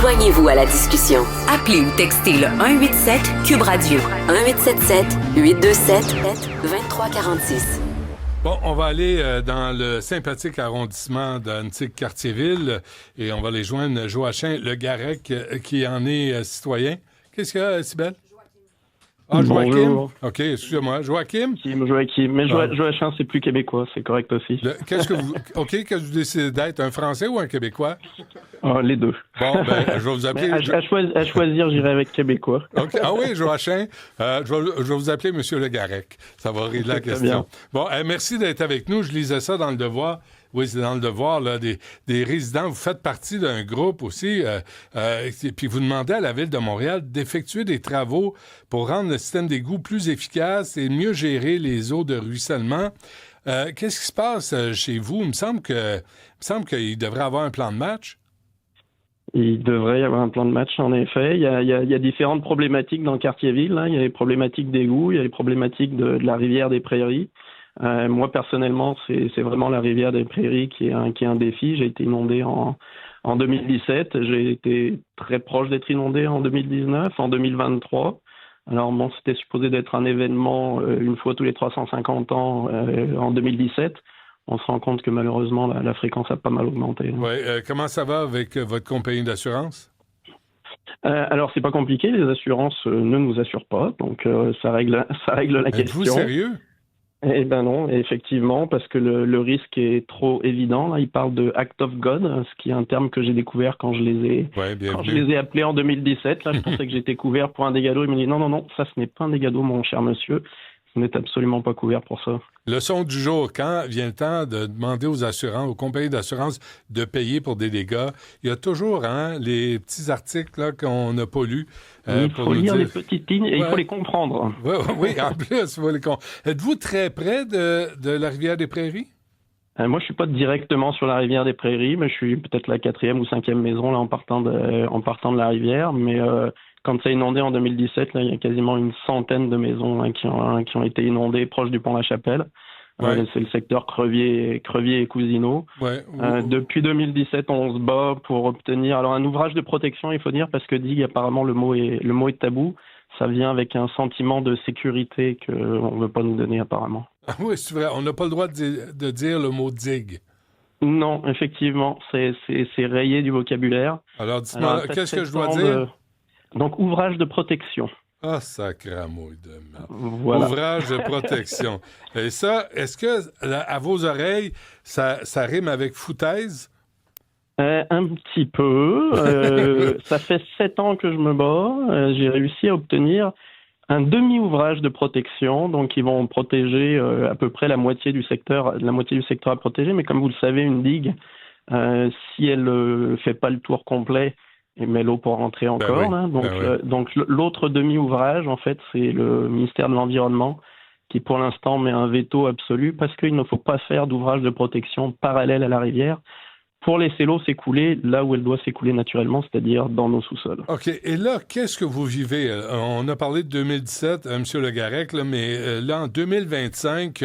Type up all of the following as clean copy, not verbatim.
Joignez-vous à la discussion. Appelez ou textez le 187-CUBE Radio. 1877-827-2346. Bon, on va aller dans le sympathique arrondissement d'Antique-Cartierville et on va aller joindre Joachim Le Garec qui en est citoyen. Qu'est-ce qu'il y a, Cybèle? Ah, Joachim? Bonjour. OK, excusez-moi. Joachim? Joachim. Mais Joachim, c'est plus québécois, c'est correct aussi. Qu'est-ce que vous décidez d'être, un Français ou un Québécois? Les deux. Bon, ben, je vais vous appeler... À choisir, j'irai avec québécois. OK. Ah oui, Joachim, je vais vous appeler Monsieur Le Garec. Ça va régler la question. Bon, merci d'être avec nous. Je lisais ça dans Le Devoir. Oui, c'est dans Le Devoir, là, des résidents. Vous faites partie d'un groupe aussi, puis vous demandez à la Ville de Montréal d'effectuer des travaux pour rendre le système d'égout plus efficace et mieux gérer les eaux de ruissellement. Qu'est-ce qui se passe chez vous? Il me semble qu'il devrait avoir un plan de match. Il devrait y avoir un plan de match, en effet. Il y a différentes problématiques dans Cartierville. Hein. Il y a les problématiques d'égout, il y a les problématiques de la rivière des Prairies. Moi, personnellement, c'est vraiment la rivière des Prairies qui est un défi. J'ai été inondé en 2017. J'ai été très proche d'être inondé en 2019, en 2023. Alors, bon, c'était supposé d'être un événement une fois tous les 350 ans en 2017. On se rend compte que malheureusement, la fréquence a pas mal augmenté. Oui. Comment ça va avec votre compagnie d'assurance? Alors, c'est pas compliqué. Les assurances ne nous assurent pas. Donc, ça règle la question. Êtes-vous sérieux? Eh ben non, effectivement, parce que le risque est trop évident. Là, il parle de Act of God, ce qui est un terme que j'ai découvert quand je les ai appelés en 2017. Là, je pensais que j'étais couvert pour un dégât d'eau. Il me dit non, ça ce n'est pas un dégât d'eau, mon cher monsieur. Vous n'êtes absolument pas couvert pour ça. Leçon du jour, quand vient le temps de demander aux compagnies d'assurance de payer pour des dégâts, il y a toujours les petits articles là, qu'on n'a pas lus. Il faut lire les petites lignes et il faut les comprendre. Oui, en plus, il faut les comprendre. Êtes-vous très près de la rivière des Prairies? Moi, je suis pas directement sur la rivière des Prairies, mais je suis peut-être la 4e ou 5e maison là, en partant de la rivière. Mais quand ça a inondé en 2017, là, il y a quasiment une centaine de maisons qui ont été inondées proche du pont La Chapelle. Ouais. C'est le secteur Crevier et Cousineau. Ouais. Depuis 2017, on se bat pour obtenir un ouvrage de protection, il faut dire, parce que digue, apparemment, le mot est tabou. Ça vient avec un sentiment de sécurité qu'on ne veut pas nous donner, apparemment. Ah oui, c'est vrai. On n'a pas le droit de dire le mot digue. Non, effectivement. C'est rayé du vocabulaire. Alors, dites-moi, qu'est-ce que je dois dire? Donc, ouvrage de protection. Ah, sacramouille de merde. Voilà. Ouvrage de protection. Et ça, est-ce que, à vos oreilles, ça rime avec foutaise? Un petit peu. Ça fait 7 ans que je me bats. J'ai réussi à obtenir un demi-ouvrage de protection. Donc, ils vont protéger à peu près la moitié du secteur à protéger. Mais comme vous le savez, une digue, si elle ne fait pas le tour complet, et met l'eau pour rentrer encore. Ben oui. Là. Donc l'autre demi-ouvrage, en fait, c'est le ministère de l'Environnement qui, pour l'instant, met un veto absolu parce qu'il ne faut pas faire d'ouvrage de protection parallèle à la rivière pour laisser l'eau s'écouler là où elle doit s'écouler naturellement, c'est-à-dire dans nos sous-sols. OK. Et là, qu'est-ce que vous vivez? On a parlé de 2017, M. Le Garec, là, mais là, en 2025,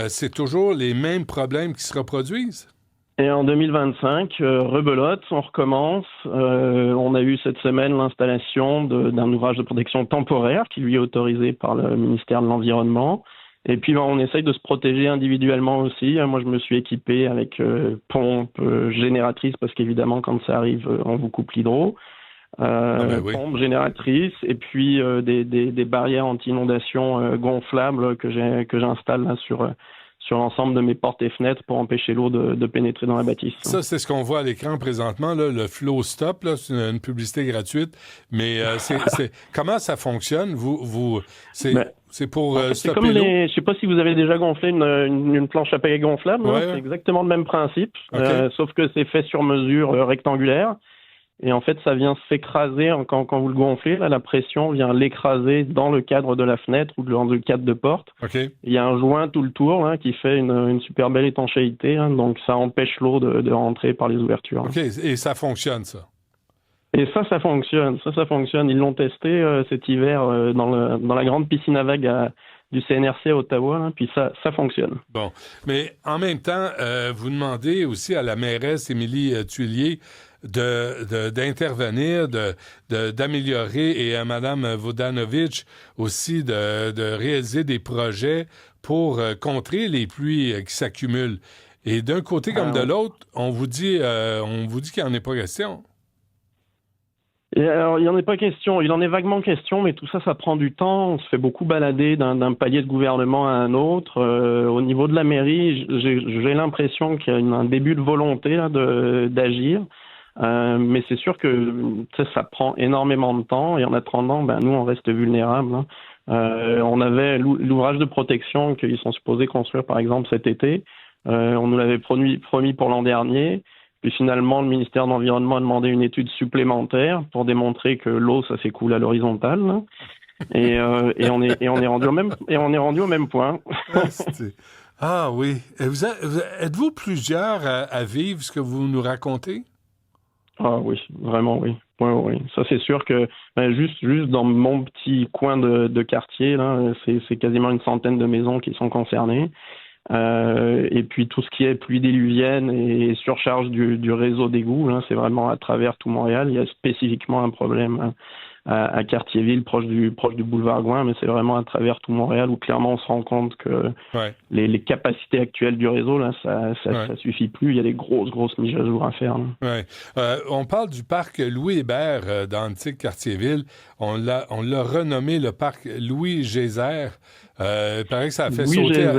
c'est toujours les mêmes problèmes qui se reproduisent? Et en 2025, rebelote, on recommence. On a eu cette semaine l'installation d'un ouvrage de protection temporaire qui lui est autorisé par le ministère de l'Environnement. Et puis on essaye de se protéger individuellement aussi. Moi, je me suis équipé avec pompe génératrice parce qu'évidemment, quand ça arrive, on vous coupe l'hydro. Oui. Pompe génératrice et puis des barrières anti-inondation gonflables que j'installe là sur l'ensemble de mes portes et fenêtres pour empêcher l'eau de pénétrer dans la bâtisse. Ça, c'est ce qu'on voit à l'écran présentement, là, le Flow Stop, là, c'est une publicité gratuite. Mais comment ça fonctionne? C'est pour stopper l'eau? Je sais pas si vous avez déjà gonflé une planche à pagaie gonflable. Ouais. C'est exactement le même principe, Okay. sauf que c'est fait sur mesure rectangulaire. Et en fait, ça vient s'écraser quand vous le gonflez. Là, la pression vient l'écraser dans le cadre de la fenêtre ou dans le cadre de porte. Okay. Il y a un joint tout le tour là, qui fait une super belle étanchéité. Donc, ça empêche l'eau de rentrer par les ouvertures. OK. Et ça fonctionne, ça? Et ça fonctionne. Ça fonctionne. Ils l'ont testé cet hiver dans la grande piscine à vagues du CNRC à Ottawa, là, puis ça fonctionne. Bon, mais en même temps, vous demandez aussi à la mairesse Émilie Tuillier d'intervenir, d'améliorer, et à Mme Vodanovic aussi de réaliser des projets pour contrer les pluies qui s'accumulent. Et d'un côté comme de l'autre, on vous dit qu'il n'y en est pas question. Et alors, il n'en est pas question. Il en est vaguement question, mais tout ça, ça prend du temps. On se fait beaucoup balader d'un palier de gouvernement à un autre. Au niveau de la mairie, j'ai l'impression qu'il y a un début de volonté là, d'agir. Mais c'est sûr que ça prend énormément de temps. Et en attendant, nous, on reste vulnérables. Hein. On avait l'ouvrage de protection qu'ils sont supposés construire, par exemple, cet été. On nous l'avait promis pour l'an dernier. Puis finalement, le ministère de l'Environnement a demandé une étude supplémentaire pour démontrer que l'eau, ça s'écoule à l'horizontale. Là. Et on est rendu au même point. Ah oui. Êtes-vous plusieurs à vivre ce que vous nous racontez? Ah oui, vraiment oui. Oui. Ça c'est sûr que juste dans mon petit coin de quartier là, c'est quasiment une centaine de maisons qui sont concernées. Et puis tout ce qui est pluie diluvienne et surcharge du réseau d'égouts, c'est vraiment à travers tout Montréal. Il y a spécifiquement un problème à Cartierville, proche du boulevard Gouin, mais c'est vraiment à travers tout Montréal où clairement on se rend compte que les capacités actuelles du réseau, là, ça suffit plus. Il y a des grosses mises à jour à faire. On parle du parc Louis Hébert dans l'antique Cartierville. On l'a renommé le parc Louis Gézère. Il paraît que ça a fait sauter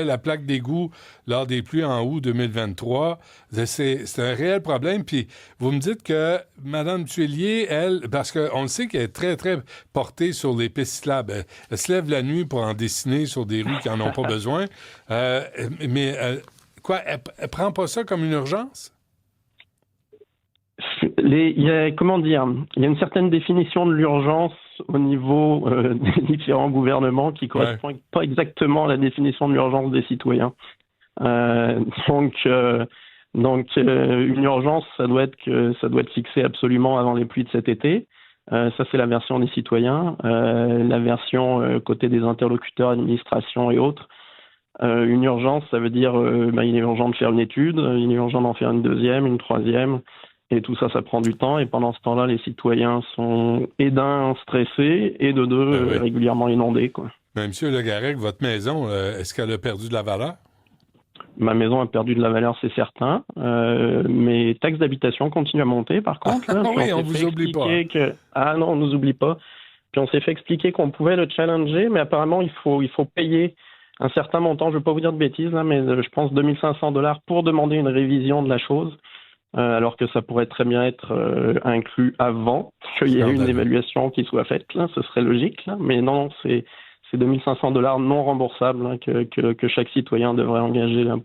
la plaque d'égout lors des pluies en août 2023. C'est un réel problème. Puis vous me dites que Mme Tuillier, elle, parce qu'on le sait qu'elle est très, très portée sur les pistes cyclables. Elle se lève la nuit pour en dessiner sur des rues qui n'en ont pas besoin. Mais elle prend pas ça comme une urgence? Il y a une certaine définition de l'urgence au niveau des différents gouvernements qui correspond pas exactement à la définition de l'urgence des citoyens. Donc une urgence, ça doit être fixé absolument avant les pluies de cet été. Ça c'est la version des citoyens. La version côté des interlocuteurs, administration et autres. Une urgence, ça veut dire il est urgent de faire une étude, il est urgent d'en faire une deuxième, une troisième. Et tout ça, ça prend du temps. Et pendant ce temps-là, les citoyens sont, d'un, stressés, et de deux, régulièrement inondés, quoi. Mais Monsieur Le Garrec, votre maison, est-ce qu'elle a perdu de la valeur? Ma maison a perdu de la valeur, c'est certain. Mes taxes d'habitation continuent à monter, par contre. Là, oui, on vous oublie pas. Ah non, on nous oublie pas. Puis on s'est fait expliquer qu'on pouvait le challenger, mais apparemment, il faut payer un certain montant. Je ne veux pas vous dire de bêtises, là, mais je pense $2 500 pour demander une révision de la chose. Alors que ça pourrait très bien être inclus avant qu'il y ait une évaluation qui soit faite, là, ce serait logique, là. Mais non, c'est $2 500 non remboursables là, que chaque citoyen devrait engager là,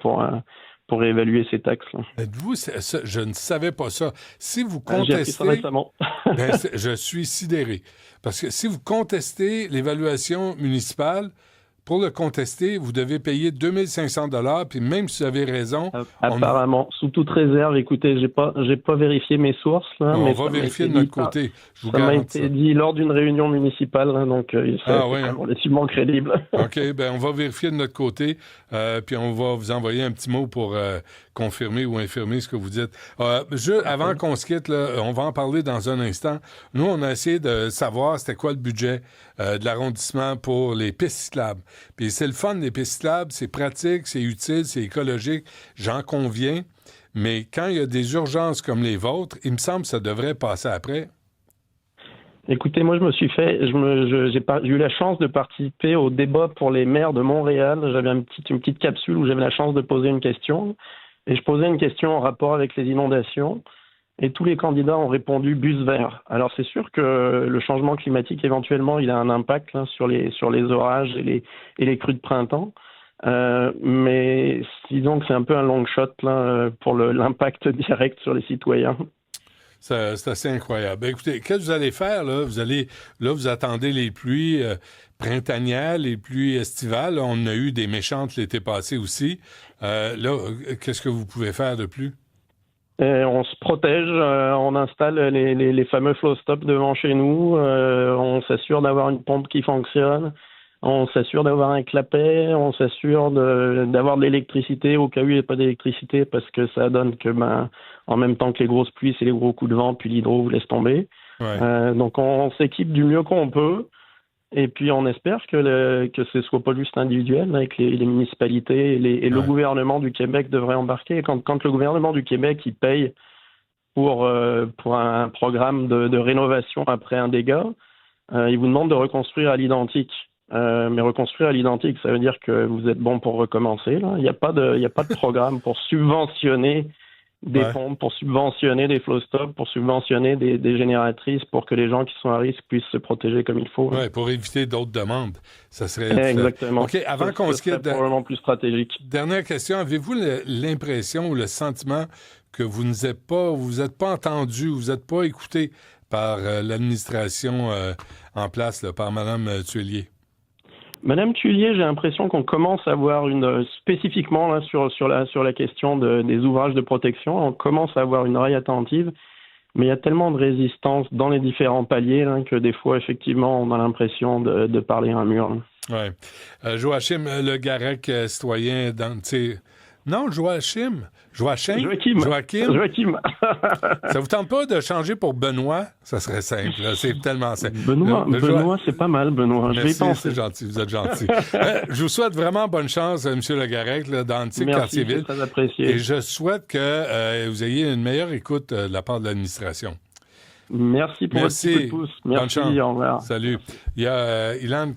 pour évaluer ses taxes. Là. Êtes-vous, je ne savais pas ça. Si vous contestez, j'ai appris ça récemment. Je suis sidéré. Parce que si vous contestez l'évaluation municipale, pour le contester, vous devez payer $2 500, puis même si vous avez raison... Apparemment, sous toute réserve, écoutez, j'ai pas vérifié mes sources. Là, non, mais on va vérifier de notre côté. Je vous ça m'a été dit lors d'une réunion municipale, là, donc c'est relativement crédible. OK, on va vérifier de notre côté, puis on va vous envoyer un petit mot pour confirmer ou infirmer ce que vous dites. Avant qu'on se quitte, là, on va en parler dans un instant. Nous, on a essayé de savoir c'était quoi le budget de l'arrondissement pour les pistes cyclables. Puis c'est le fun, les pistes cyclables, c'est pratique, c'est utile, c'est écologique, j'en conviens, mais quand il y a des urgences comme les vôtres, il me semble que ça devrait passer après. Écoutez, moi, j'ai eu la chance de participer au débat pour les maires de Montréal. J'avais une petite capsule où j'avais la chance de poser une question, et je posais une question en rapport avec les inondations. Et tous les candidats ont répondu bus vert. Alors c'est sûr que le changement climatique éventuellement il a un impact là, sur les orages et les crues de printemps. Mais disons que c'est un peu un long shot là, pour l'impact direct sur les citoyens. C'est assez incroyable. Écoutez, qu'est-ce que vous allez faire là? Vous attendez les pluies printanières, les pluies estivales. On a eu des méchantes l'été passé aussi. Qu'est-ce que vous pouvez faire de plus? On se protège, on installe les fameux flow stop devant chez nous, on s'assure d'avoir une pompe qui fonctionne, On s'assure d'avoir un clapet, on s'assure d'avoir de l'électricité au cas où il n'y a pas d'électricité parce que ça donne que, en même temps que les grosses pluies, c'est les gros coups de vent, puis l'hydro vous laisse tomber. Ouais. Donc on s'équipe du mieux qu'on peut. Et puis on espère que ce soit pas juste individuel, avec les municipalités et le gouvernement du Québec devrait embarquer. Quand le gouvernement du Québec il paye pour un programme de rénovation après un dégât, il vous demande de reconstruire à l'identique. Mais reconstruire à l'identique, ça veut dire que vous êtes bon pour recommencer. Là. Il n'y a pas de programme pour subventionner des pompes, pour subventionner des flow stops, pour subventionner des génératrices pour que les gens qui sont à risque puissent se protéger comme il faut. Oui, pour éviter d'autres demandes. Ça serait... Exactement. OK, avant qu'on se quitte... probablement plus stratégique. Dernière question. Avez-vous l'impression ou le sentiment que vous n'êtes pas entendu, vous n'êtes pas écouté par l'administration en place, là, par Mme Thuillier? Madame Thuillier, j'ai l'impression qu'on commence à avoir spécifiquement là, sur la question des ouvrages de protection, on commence à avoir une oreille attentive, mais il y a tellement de résistance dans les différents paliers là, que des fois, effectivement, on a l'impression de parler à un mur. Oui. Joachim Le Garrec, citoyen dans... Non, Joachim. Ça vous tente pas de changer pour Benoît? Ça serait simple. Là. C'est tellement simple. Benoît, c'est pas mal, Benoît. Merci, je vais y penser. C'est gentil. Vous êtes gentil. Je vous souhaite vraiment bonne chance, M. Le Garrec, là, dans l'antique Quartier-Ville. Merci, c'est très apprécié. Et je souhaite que vous ayez une meilleure écoute de la part de l'administration. Merci pour votre petit coup de pouce. Merci, bonne chance. Au revoir. Salut. Il y a Ilan